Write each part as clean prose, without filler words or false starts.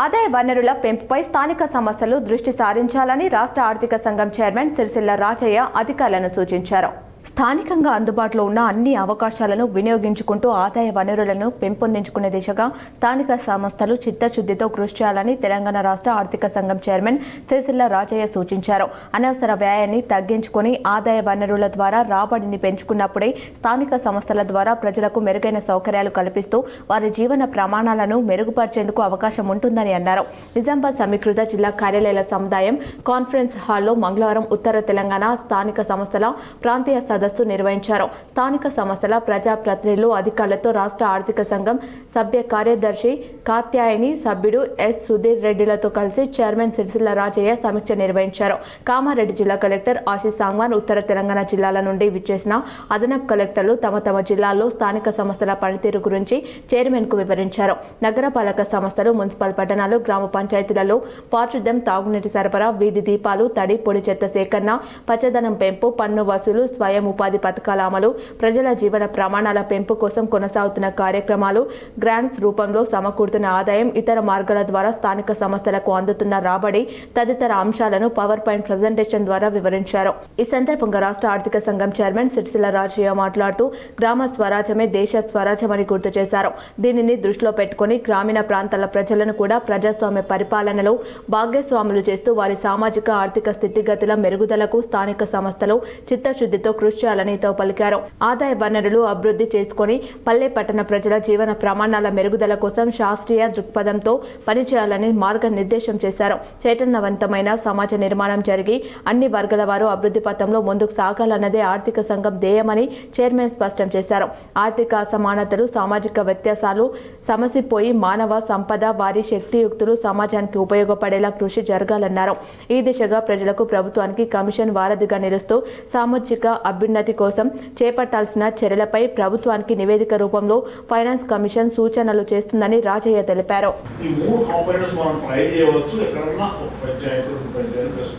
ఆదాయ వనరుల పెంపుపై స్థానిక సంస్థలు దృష్టి సారించాలని రాష్ట్ర ఆర్థిక సంఘం చైర్మన్ సిరిసిల్ల రాజయ్య అధికారులను సూచించారు. స్థానికంగా అందుబాటులో ఉన్న అన్ని అవకాశాలను వినియోగించుకుంటూ ఆదాయ వనరులను పెంపొందించుకునే దిశగా స్థానిక సంస్థలు చిత్తశుద్ధితో కృషి చేయాలని తెలంగాణ రాష్ట్ర ఆర్థిక సంఘం చైర్మన్ సిరిసిల్ల రాజయ్య సూచించారు. అనవసర వ్యయాన్ని తగ్గించుకొని ఆదాయ వనరుల ద్వారా రాబడిని పెంచుకున్నప్పుడే స్థానిక సంస్థల ద్వారా ప్రజలకు మెరుగైన సౌకర్యాలు కల్పిస్తూ వారి జీవన ప్రమాణాలను మెరుగుపరిచేందుకు అవకాశం ఉంటుందని అన్నారు. నిజామాబాద్ సమీకృత జిల్లా కార్యాలయాల సముదాయం కాన్ఫరెన్స్ హాల్లో మంగళవారం ఉత్తర తెలంగాణ స్థానిక సంస్థల ప్రాంతీయ సదస్సు నిర్వహించారు. స్థానిక సంస్థల ప్రజాప్రతినిధులు అధికారులతో రాష్ట్ర ఆర్థిక సంఘం సభ్య కార్యదర్శి కాత్యాయని, సభ్యుడు ఎస్ సుధీర్ రెడ్డిలతో కలిసి చైర్మన్ సిరిసిల్ల రాజయ్య సమీక్ష నిర్వహించారు. కామారెడ్డి జిల్లా కలెక్టర్ ఆశీష్ సాంగ్వాన్ ఉత్తర తెలంగాణ జిల్లాల నుండి విచ్చేసిన అదనపు కలెక్టర్లు తమ జిల్లాల్లో స్థానిక సంస్థల పనితీరు గురించి చైర్మన్ కు వివరించారు. నగరపాలక సంస్థలు, మున్సిపల్ పట్టణాలు, గ్రామ పంచాయతీలలో పారిశుద్ధ్యం, తాగునీటి సరఫరా, వీధి దీపాలు, తడి పొడి చెత్త సేకరణ, పచ్చదనం పెంపు, పన్ను వసూలు, స్వయం ఉపాధి పథకాల అమలు, ప్రజల జీవన ప్రమాణాల పెంపు కోసం కొనసాగుతున్న కార్యక్రమాలు, గ్రాంట్స్ రూపంలో సమకూరుతున్న ఆదాయం, ఇతర మార్గాల ద్వారా స్థానిక సంస్థలకు అందుతున్న రాబడి తదితర అంశాలను పవర్ పాయింట్ ప్రజెంటేషన్ ద్వారా వివరించారు. ఈ సందర్భంగా రాష్ట్ర ఆర్థిక సంఘం చైర్మన్ సిరిసిల్ల రాజయ్య మాట్లాడుతూ గ్రామ స్వరాజ్యమే దేశ స్వరాజ్యమని గుర్తు చేశారు. దీనిని దృష్టిలో పెట్టుకుని గ్రామీణ ప్రాంతాల ప్రజలను కూడా ప్రజాస్వామ్య పరిపాలనలో భాగస్వాములు చేస్తూ వారి సామాజిక ఆర్థిక స్థితిగతుల మెరుగుదలకు స్థానిక సంస్థలు చిత్తశుద్ధితో కృషి చేయాలని పలికారు. ఆదాయ వనరులు అభివృద్ధి చేసుకుని పల్లె పట్టణ ప్రజల జీవన ప్రమాణాల మెరుగుదల కోసం శాస్త్రీయ దృక్పథంతో పనిచేయాలని మార్గనిర్దేశం చేశారు. చైతన్యవంతమైన సమాజ నిర్మాణం జరిగి అన్ని వర్గాల వారు అభివృద్ధి పథంలో ముందుకు సాగాలన్నదే ఆర్థిక సంఘం ధ్యేయమని చైర్మన్ స్పష్టం చేశారు. ఆర్థిక అసమానతలు, సామాజిక వ్యత్యాసాలు సమసిపోయి మానవ సంపద, వారి శక్తియుక్తులు సమాజానికి ఉపయోగపడేలా కృషి జరగాలన్నారు. ఈ దిశగా ప్రజలకు ప్రభుత్వానికి కమిషన్ వారధిగా నిలుస్తూ సామాజిక అభ్యున్నతి కోసం చేపట్టాల్సిన చర్యలపై ప్రభుత్వానికి నివేదిక రూపంలో ఫైనాన్స్ కమిషన్ సూచనలు చేస్తుందని రాజయ్య తెలిపారు. ఈ మూడు కాంపోనెంట్స్ మనం ట్రై చేయవచ్చు. ఎక్కడన్నా ఒక పంచాయతీ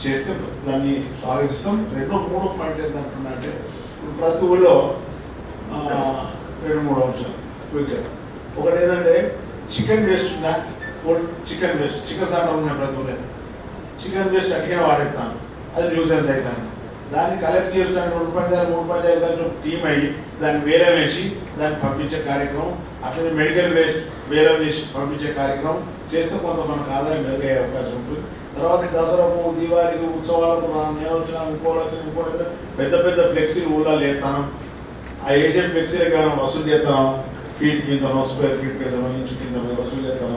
చేస్తే దాన్ని సాగిస్తాం. మూడో పాయింట్ ఏంటంటే ప్రతి ఊళ్ళో 2-3 అంశాలు క్విక్. ఒకటి ఏంటంటే చికెన్ వేస్ట్ ఉందా, చికెన్ వేస్ట్, చికెన్ సాటం ఉన్నాయి ప్రతి ఊళ్ళో. చికెన్ వేస్ట్ అట్టిగా వాడేస్తాను, అది న్యూసెన్స్ అవుతాను. దాన్ని కలెక్ట్ చేస్తాను. 2 పంచాయతీలు 3 పంచాయతీలు టీమ్ అయ్యి దాన్ని వేరే వేసి దాన్ని పంపించే కార్యక్రమం, అట్లనే మెడికల్ వేస్ట్ వేరే వేసి పంపించే కార్యక్రమం చేస్తే కొంత మనకు ఆదాయం మెరుగయ్యే అవకాశం ఉంటుంది. తర్వాత దసరాకు, దీవాళికి, ఉత్సవాలకు నేను వచ్చిన ఇంకోటి పెద్ద పెద్ద ఫ్లెక్సీలు ఊళ్ళో లేస్తాను. ఆ వేసే ఫ్లెక్సీలకి ఏమైనా వసూలు చేస్తాను. ఫీట్ కిందనో, స్క్వేర్ ఫీట్ కిందనో, ఇంచు కిందనో వసూలు చేస్తాం.